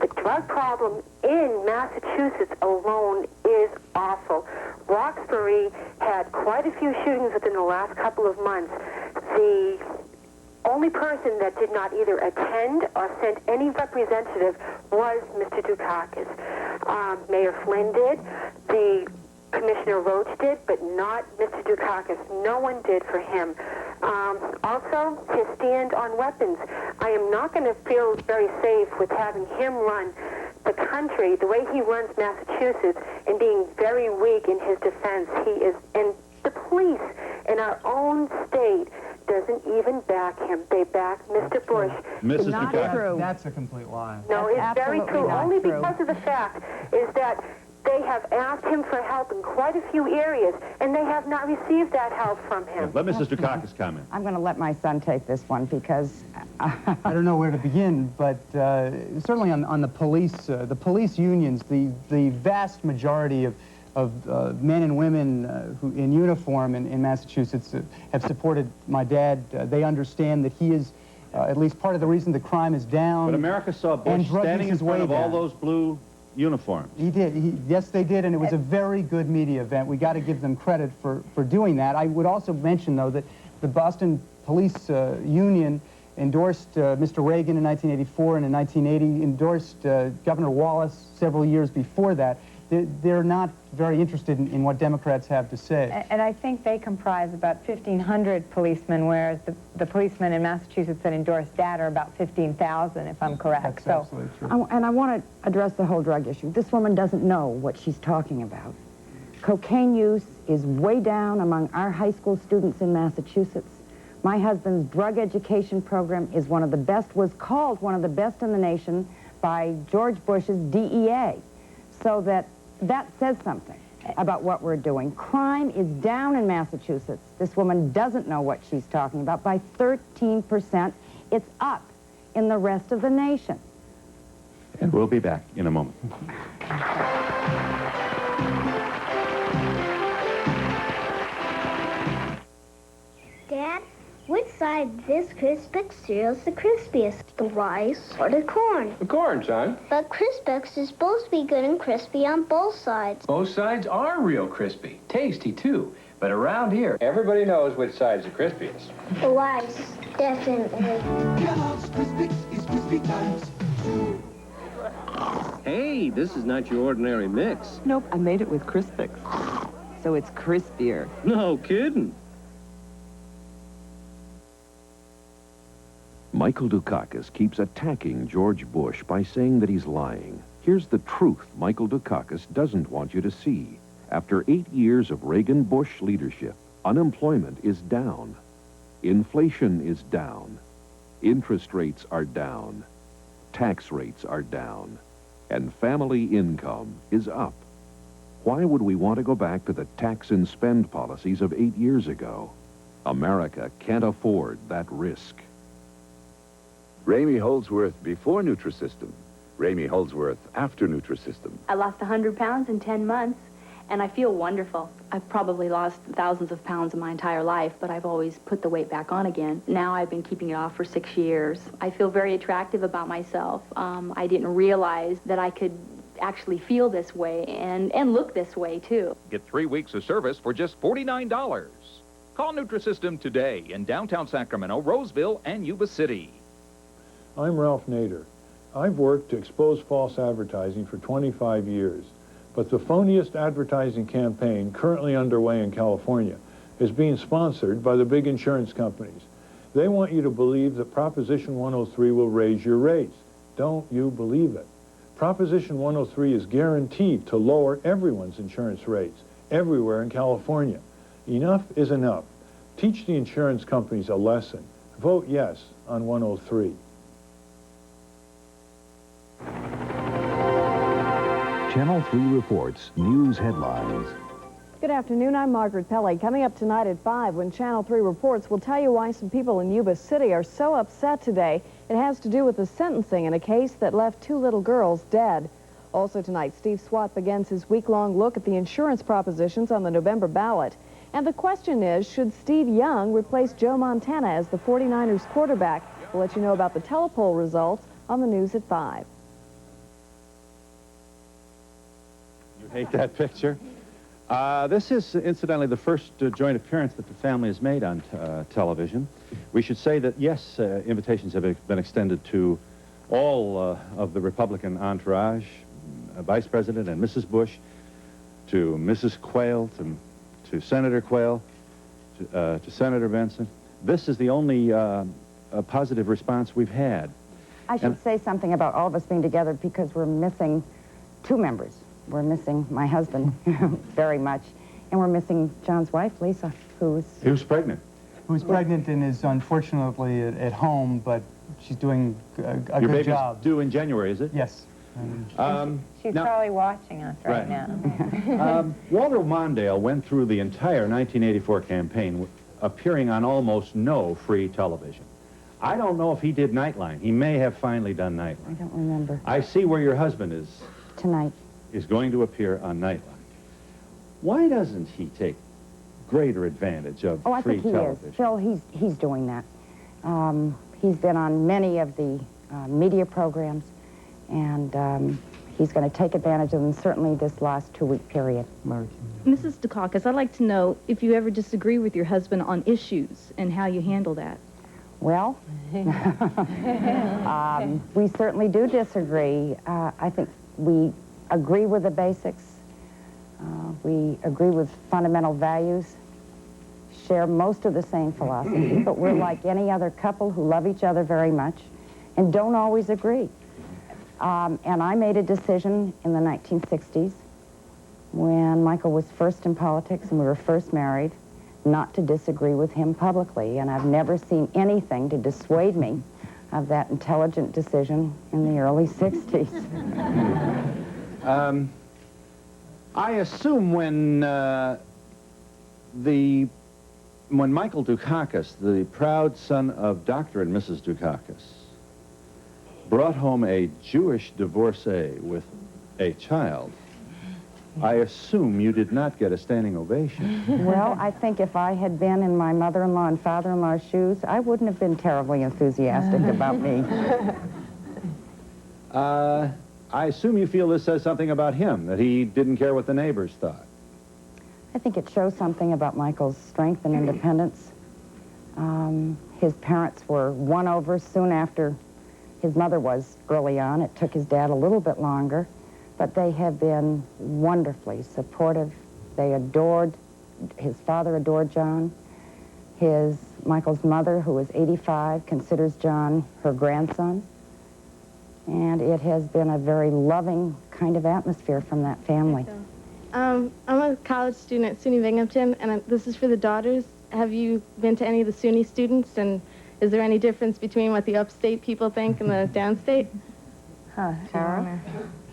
The drug problem in Massachusetts alone is awful. Roxbury had quite a few shootings within the last couple of months. The only person that did not either attend or send any representative was Mr. Dukakis. Mayor Flynn did, the Commissioner Roach did, but not Mr. Dukakis. No one did for him. Also, his stand on weapons. I am not going to feel very safe with having him run the country the way he runs Massachusetts and being very weak in his defense. He is, and the police in our own state doesn't even back him. They back Mr. Bush. Mrs. Not Dukakis. true. That's a complete lie. No, it's very true. Only true. because of the fact is that they have asked him for help in quite a few areas, and they have not received that help from him. Let Mrs. Dukakis comment. I'm going to let my son take this one because... I don't know where to begin, but certainly on the police unions, the vast majority of men and women who in uniform in Massachusetts have supported my dad. They understand that he is at least part of the reason the crime is down. But America saw Bush standing in front of all those blue uniforms. He did. Yes, they did, and it was a very good media event. We got to give them credit for doing that. I would also mention, though, that the Boston Police Union endorsed Mr. Reagan in 1984, and in 1980 endorsed Governor Wallace several years before that. They're not very interested in what Democrats have to say. And I think they comprise about 1,500 policemen, whereas the policemen in Massachusetts that endorsed Dad are about 15,000, if I'm correct. That's absolutely true. And I want to address the whole drug issue. This woman doesn't know what she's talking about. Cocaine use is way down among our high school students in Massachusetts. My husband's drug education program is one of the best, was called one of the best in the nation by George Bush's DEA. So that says something about what we're doing. Crime is down in Massachusetts. This woman doesn't know what she's talking about. By 13%, it's up in the rest of the nation. And we'll be back in a moment. Dad, which decide this Crispix cereal's the crispiest? The rice or the corn? The corn, son. But Crispix is supposed to be good and crispy on both sides. Both sides are real crispy. Tasty, too. But around here, everybody knows which side's the crispiest. The rice, definitely. Kellogg's Crispix is crispy times 2. Hey, this is not your ordinary mix. Nope, I made it with Crispix. So it's crispier. No kidding. Michael Dukakis keeps attacking George Bush by saying that he's lying. Here's the truth Michael Dukakis doesn't want you to see. After 8 years of Reagan-Bush leadership, unemployment is down. Inflation is down. Interest rates are down. Tax rates are down. And family income is up. Why would we want to go back to the tax and spend policies of 8 years ago? America can't afford that risk. Ramey Holdsworth before Nutrisystem. Ramey Holdsworth after Nutrisystem. I lost 100 pounds in 10 months, and I feel wonderful. I've probably lost thousands of pounds in my entire life, but I've always put the weight back on again. Now I've been keeping it off for 6 years. I feel very attractive about myself. I didn't realize that I could actually feel this way and look this way, too. Get 3 weeks of service for just $49. Call Nutrisystem today in downtown Sacramento, Roseville, and Yuba City. I'm Ralph Nader. I've worked to expose false advertising for 25 years, but the phoniest advertising campaign currently underway in California is being sponsored by the big insurance companies. They want you to believe that Proposition 103 will raise your rates. Don't you believe it? Proposition 103 is guaranteed to lower everyone's insurance rates everywhere in California. Enough is enough. Teach the insurance companies a lesson. Vote yes on 103. Channel 3 reports news headlines. Good afternoon, I'm Margaret Pelley. Coming up tonight at 5 when Channel 3 reports, we'll tell you why some people in Yuba City are so upset today. It has to do with the sentencing in a case that left 2 little girls dead. Also tonight, Steve Swat begins his week-long look at the insurance propositions on the November ballot. And the question is, should Steve Young replace Joe Montana as the 49ers quarterback? We'll let you know about the telepoll results on the news at 5. Hate that picture. This is, incidentally, the first joint appearance that the family has made on television. We should say that, yes, invitations have been extended to all of the Republican entourage, Vice President and Mrs. Bush, to Mrs. Quayle, to Senator Quayle, to Senator Benson. This is the only positive response we've had. I should say something about all of us being together because we're missing 2 members. We're missing my husband very much, and we're missing John's wife, Lisa, who's pregnant. Who's pregnant and is unfortunately at home, but she's doing a good job. Your baby's due in January, is it? Yes. She's probably watching us right now. Walter Mondale went through the entire 1984 campaign appearing on almost no free television. I don't know if he did Nightline. He may have finally done Nightline. I don't remember. I see where your husband is. Tonight. Is going to appear on Nightline. Why doesn't he take greater advantage of free television? I think he is. Phil, he's doing that. He's been on many of the media programs, and he's going to take advantage of them, certainly this last 2-week period. Mrs. Dukakis, I'd like to know if you ever disagree with your husband on issues and how you handle that. Well, we certainly do disagree. I think we agree with the basics. We agree with fundamental values, share most of the same philosophy, but we're like any other couple who love each other very much and don't always agree. And I made a decision in the 1960s when Michael was first in politics and we were first married not to disagree with him publicly, and I've never seen anything to dissuade me of that intelligent decision in the early 60s. I assume when Michael Dukakis, the proud son of Dr. and Mrs. Dukakis, brought home a Jewish divorcee with a child, I assume you did not get a standing ovation. Well, I think if I had been in my mother-in-law and father-in-law's shoes, I wouldn't have been terribly enthusiastic about me. I assume you feel this says something about him, that he didn't care what the neighbors thought. I think it shows something about Michael's strength and independence. His parents were won over soon after his mother was early on. It took his dad a little bit longer, but they have been wonderfully supportive. They adored, his father adored John. Michael's mother, who is 85, considers John her grandson. And it has been a very loving kind of atmosphere from that family. I'm a college student at SUNY Binghamton, and this is for the daughters. Have you been to any of the SUNY students, and is there any difference between what the upstate people think and the downstate? Tara?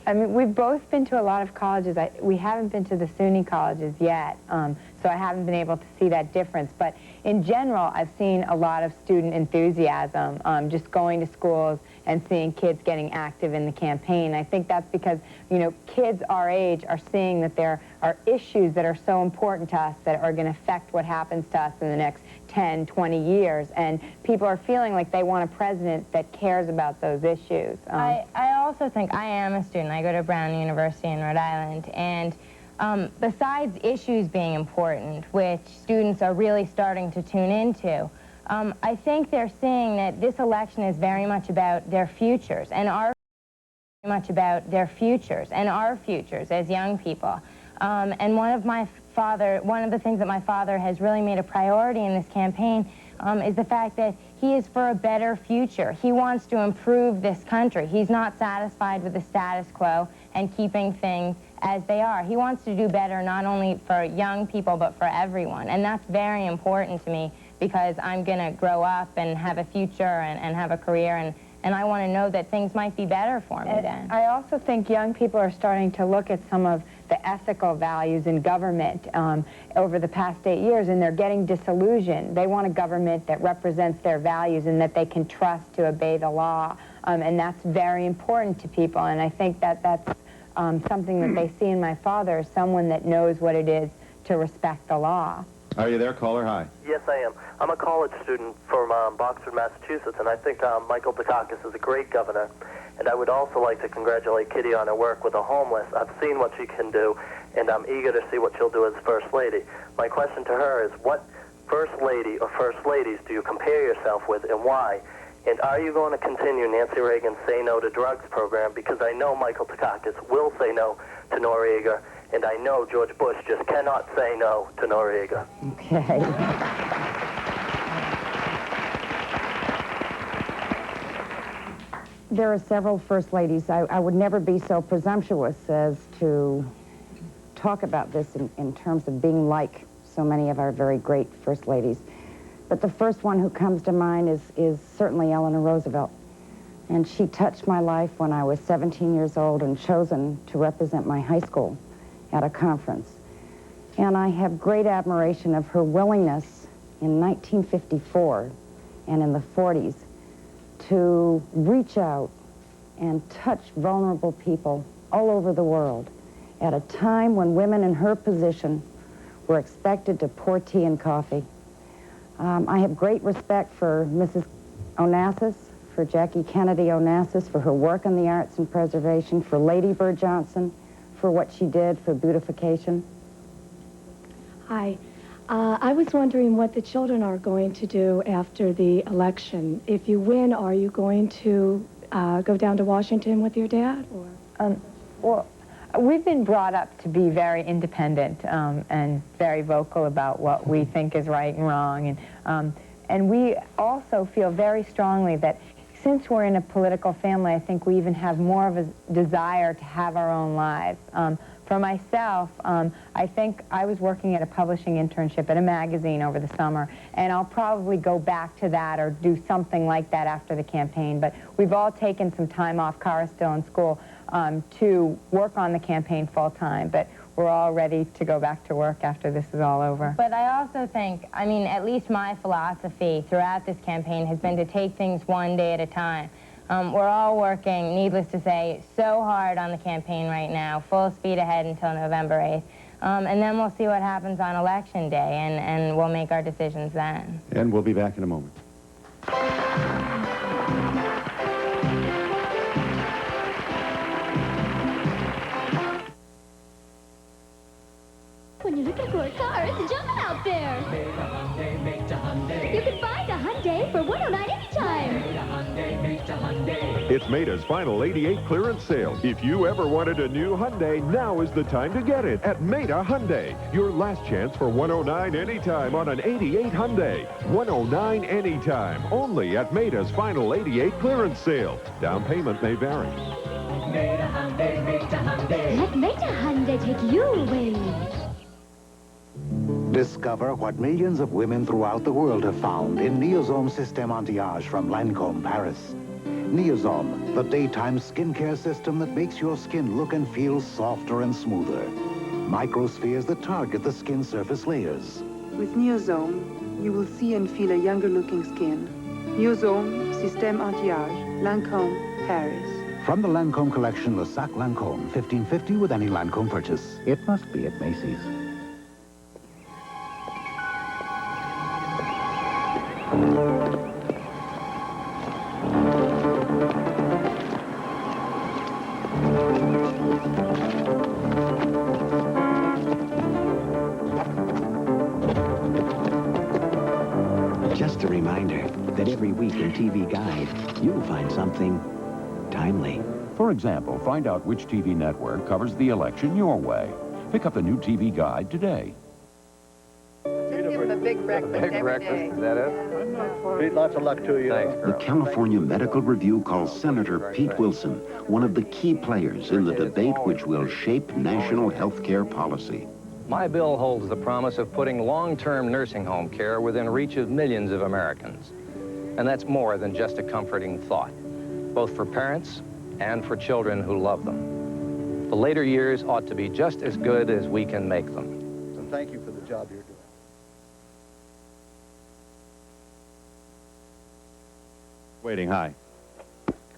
I mean, we've both been to a lot of colleges. We haven't been to the SUNY colleges yet, so I haven't been able to see that difference. But in general, I've seen a lot of student enthusiasm, just going to schools and seeing kids getting active in the campaign. I think that's because, you know, kids our age are seeing that there are issues that are so important to us that are going to affect what happens to us in the next 10, 20 years, and people are feeling like they want a president that cares about those issues. I also think, I am a student, I go to Brown University in Rhode Island, and besides issues being important, which students are really starting to tune into, I think they're seeing that this election is very much about their futures, and our futures as young people. And one of the things that my father has really made a priority in this campaign is the fact that he is for a better future. He wants to improve this country. He's not satisfied with the status quo and keeping things as they are. He wants to do better not only for young people but for everyone. And that's very important to me because I'm going to grow up and have a future and have a career, and I want to know that things might be better for me then. I also think young people are starting to look at some of the ethical values in government over the past 8 years, and they're getting disillusioned. They want a government that represents their values and that they can trust to obey the law, and that's very important to people, and I think that that's something that they see in my father, someone that knows what it is to respect the law. Are you there, caller? Hi. Yes, I am. I'm a college student from Boxford, Massachusetts, and I think Michael Dukakis is a great governor. And I would also like to congratulate Kitty on her work with the homeless. I've seen what she can do, and I'm eager to see what she'll do as First Lady. My question to her is, what First Lady or First Ladies do you compare yourself with, and why? And are you going to continue Nancy Reagan's Say No to Drugs program? Because I know Michael Dukakis will say no to Noriega, and I know George Bush just cannot say no to Noriega. Okay. There are several First Ladies. I would never be so presumptuous as to talk about this in terms of being like so many of our very great First Ladies. But the first one who comes to mind is certainly Eleanor Roosevelt. And she touched my life when I was 17 years old and chosen to represent my high school at a conference. And I have great admiration of her willingness in 1954 and in the 40s to reach out and touch vulnerable people all over the world at a time when women in her position were expected to pour tea and coffee. I have great respect for Mrs. Onassis, for Jackie Kennedy Onassis, for her work in the arts and preservation, for Lady Bird Johnson, for what she did for beautification. Hi. I was wondering what the children are going to do after the election. If you win, are you going to go down to Washington with your dad? Or? Well, we've been brought up to be very independent and very vocal about what we think is right and wrong. And we also feel very strongly that since we're in a political family, I think we even have more of a desire to have our own lives. For myself, I think I was working at a publishing internship at a magazine over the summer, and I'll probably go back to that or do something like that after the campaign. But we've all taken some time off, Cara's still in school, to work on the campaign full-time. But we're all ready to go back to work after this is all over. But I also think, I mean, at least my philosophy throughout this campaign has been to take things one day at a time. We're all working, needless to say, so hard on the campaign right now, full speed ahead until November 8th. And then we'll see what happens on Election Day, and we'll make our decisions then. And we'll be back in a moment. When you're looking for a car, it's jumping out there. You can find a Hyundai for $109 anytime. It's Maida's final 88 clearance sale. If you ever wanted a new Hyundai, now is the time to get it at Maida Hyundai. Your last chance for $109 anytime on an 88 Hyundai. $109 anytime, only at Maida's final 88 clearance sale. Down payment may vary. Maida Hyundai, Maida Hyundai. Let Maida Hyundai take you away. Discover what millions of women throughout the world have found in Neosome Système Anti-Age from Lancôme, Paris. Neosome, the daytime skincare system that makes your skin look and feel softer and smoother. Microspheres that target the skin surface layers. With Neosome, you will see and feel a younger-looking skin. Neosome Système Anti-Age, Lancôme, Paris. From the Lancôme collection, Le Sac Lancôme, $15.50 with any Lancôme purchase. It must be at Macy's. Just a reminder that every week in TV Guide, you'll find something timely. For example, find out which TV network covers the election your way. Pick up the new TV Guide today. Give him a big breakfast every day. Is that it? Pete, lots of luck to you. Thanks, The California Medical Review calls Senator Pete Wilson one of the key players in the debate which will shape national health care policy. My bill holds the promise of putting long-term nursing home care within reach of millions of Americans. And that's more than just a comforting thought, both for parents and for children who love them. The later years ought to be just as good as we can make them. And thank you for the job you're doing. Waiting, hi.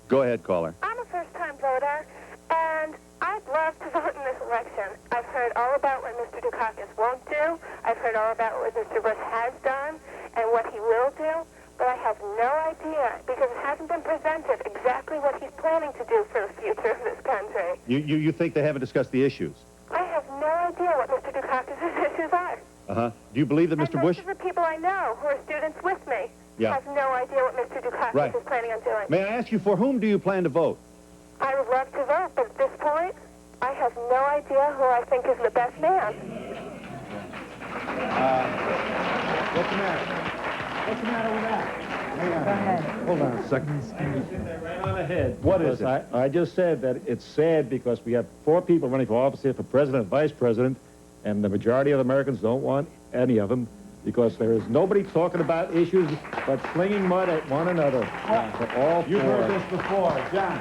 Go ahead, caller. I'm a first-time voter, and I'd love to vote in this election. I've heard all about what Mr. Dukakis won't do. I've heard all about what Mr. Bush has done and what he will do, but I have no idea because it hasn't been presented exactly what he's planning to do for the future of this country. You think they haven't discussed the issues? I have no idea what Mr. Dukakis' issues are. Uh-huh. Do you believe that Mr. Bush... Most of the people I know who are students with me have no idea what Mr. Dukakis is planning on doing. May I ask you, for whom do you plan to vote? I would love to vote, but at this point, I have no idea who I think is the best man. What's the matter? What's the matter with that? Go ahead. Hold on a second. Right on ahead. What is it? I just said that it's sad because we have 4 people running for office here for president and vice president, and the majority of Americans don't want any of them because there is nobody talking about issues but slinging mud at one another. You've heard this before. John.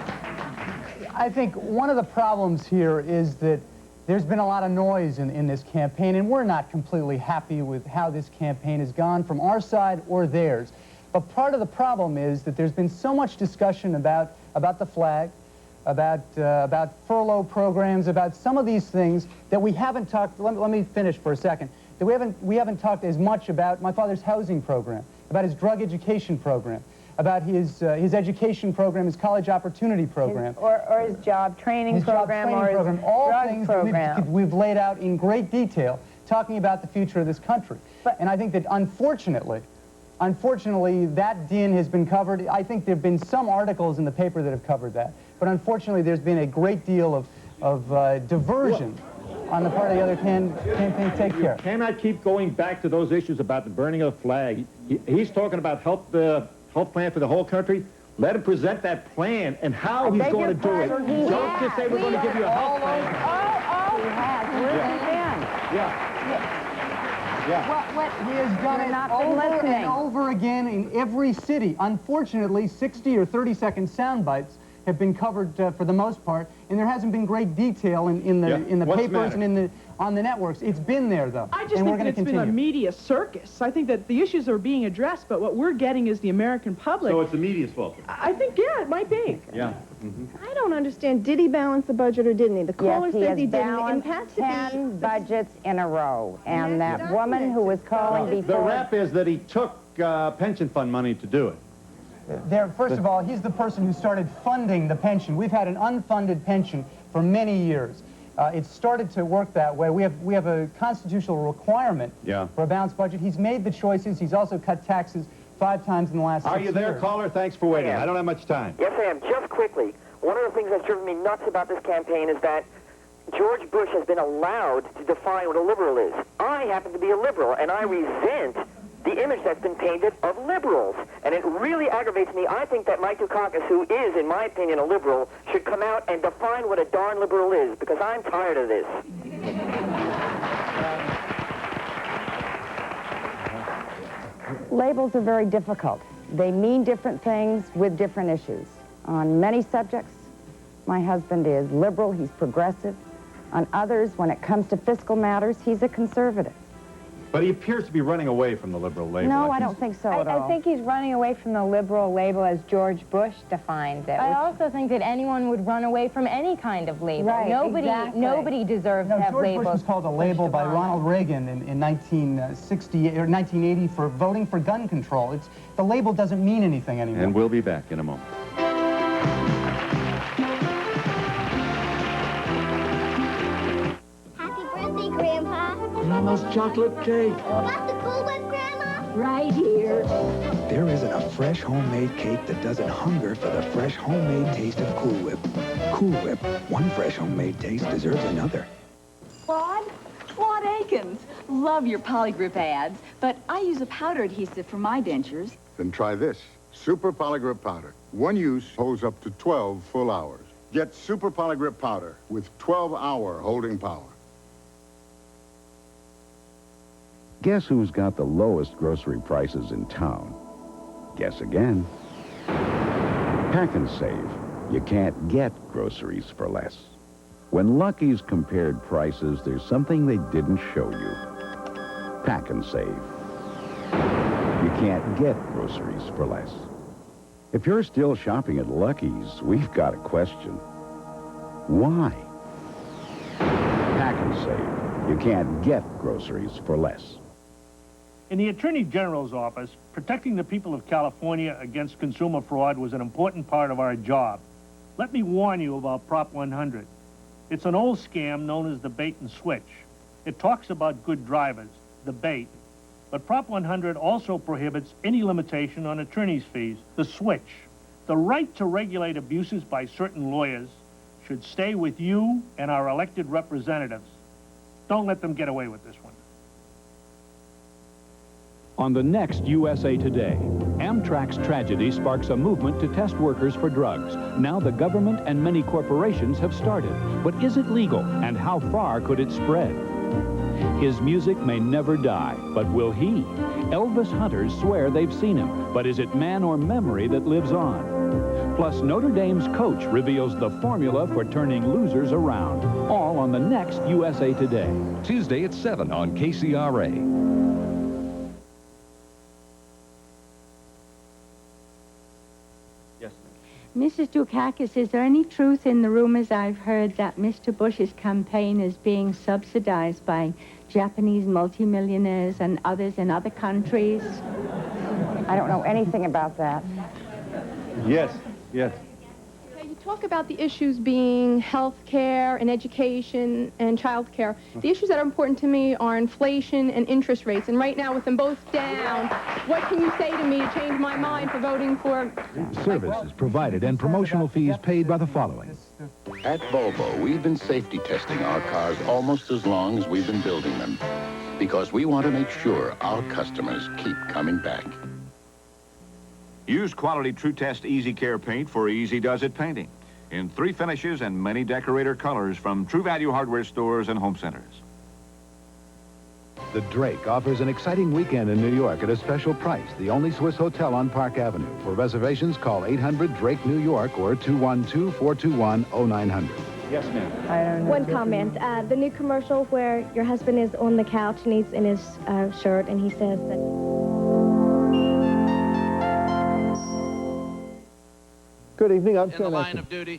I think one of the problems here is that there's been a lot of noise in this campaign, and we're not completely happy with how this campaign has gone from our side or theirs. But part of the problem is that there's been so much discussion about the flag, about furlough programs, about some of these things that we haven't talked, let me finish for a second, that we haven't talked as much about my father's housing program, about his drug education program, about his education program, his college opportunity program. Or his job training program, or his all drug things program. that we've laid out in great detail, talking about the future of this country. And I think that unfortunately, that din has been covered. I think there have been some articles in the paper that have covered that. But unfortunately, there's been a great deal of diversion on the part of the other campaign. Take care. You cannot keep going back to those issues about the burning of the flag. He's talking about health plan for the whole country. Let him present that plan and how he's going to do it. Don't just say we're going to give you a health plan. He has. Well, he has done it over and over again in every city. Unfortunately, 60 or 30-second sound bites have been covered for the most part, and there hasn't been great detail in the papers and in the on the networks. It's been there, though. I just and think we're that going to it's been a continue. media circus. I think that the issues are being addressed, but what we're getting is the American public. So it's the media's fault. I think, yeah, it might be. Yeah. I don't understand. Did he balance the budget or didn't he? The caller Yes, he says has he didn't. It balanced has to 10 budgets in a row. And that that's woman who was calling The before... rap is that he took pension fund money to do it. First of all, he's the person who started funding the pension. We've had an unfunded pension for many years. It started to work that way. We have a constitutional requirement for a balanced budget. He's made the choices. He's also cut taxes 5 times in the last 6 years. Are you there, caller? Thanks for waiting. I don't have much time. Yes, I am. Just quickly, one of the things that's driven me nuts about this campaign is that George Bush has been allowed to define what a liberal is. I happen to be a liberal, and I resent the image that's been painted of liberals. And it really aggravates me. I think that Mike Dukakis, who is, in my opinion, a liberal, should come out and define what a darn liberal is, because I'm tired of this. Labels are very difficult. They mean different things with different issues. On many subjects, my husband is liberal, he's progressive. On others, when it comes to fiscal matters, he's a conservative. But he appears to be running away from the liberal label. No, I don't think so at all. I think he's running away from the liberal label as George Bush defines it. I also think that anyone would run away from any kind of label. Right, exactly. Nobody deserves to have George labels. Bush was called a label by Ronald Reagan in 1960 or 1980 for voting for gun control. The label doesn't mean anything anymore. And we'll be back in a moment. Grandpa. Grandma's chocolate cake. Got the Cool Whip, Grandma? Right here. There isn't a fresh homemade cake that doesn't hunger for the fresh homemade taste of Cool Whip. Cool Whip, one fresh homemade taste deserves another. Claude Akins. Love your Polygrip ads, but I use a powder adhesive for my dentures. Then try this. Super Polygrip Powder. One use holds up to 12 full hours. Get Super Polygrip Powder with 12-hour holding power. Guess who's got the lowest grocery prices in town? Guess again. Pack and Save. You can't get groceries for less. When Lucky's compared prices, there's something they didn't show you. Pack and Save. You can't get groceries for less. If you're still shopping at Lucky's, we've got a question. Why? Pack and Save. You can't get groceries for less. In the Attorney General's office, protecting the people of California against consumer fraud was an important part of our job. Let me warn you about Prop 100. It's an old scam known as the bait and switch. It talks about good drivers, the bait. But Prop 100 also prohibits any limitation on attorney's fees, the switch. The right to regulate abuses by certain lawyers should stay with you and our elected representatives. Don't let them get away with this one. On the next USA Today, Amtrak's tragedy sparks a movement to test workers for drugs. Now the government and many corporations have started. But is it legal, and how far could it spread? His music may never die, but will he? Elvis hunters swear they've seen him, but is it man or memory that lives on? Plus, Notre Dame's coach reveals the formula for turning losers around. All on the next USA Today. Tuesday at 7 on KCRA. Mrs. Dukakis, is there any truth in the rumors I've heard that Mr. Bush's campaign is being subsidized by Japanese multimillionaires and others in other countries? I don't know anything about that. Yes, yes. You talk about the issues being health care and education and child care. The issues that are important to me are inflation and interest rates. And right now, with them both down, what can you say to me to change my mind for voting for... Services provided and promotional fees paid by the following. At Volvo, we've been safety testing our cars almost as long as we've been building them, because we want to make sure our customers keep coming back. Use quality True Test Easy Care paint for Easy Does It painting in 3 finishes and many decorator colors from True Value hardware stores and home centers. The Drake offers an exciting weekend in New York at a special price. The only Swiss hotel on Park Avenue. For reservations, call 800-DRAKE-NEW-YORK or 212-421-0900. Yes, ma'am. I don't know. One comment. The new commercial where your husband is on the couch and he's in his shirt and he says that... Good evening, I'm In the line of duty.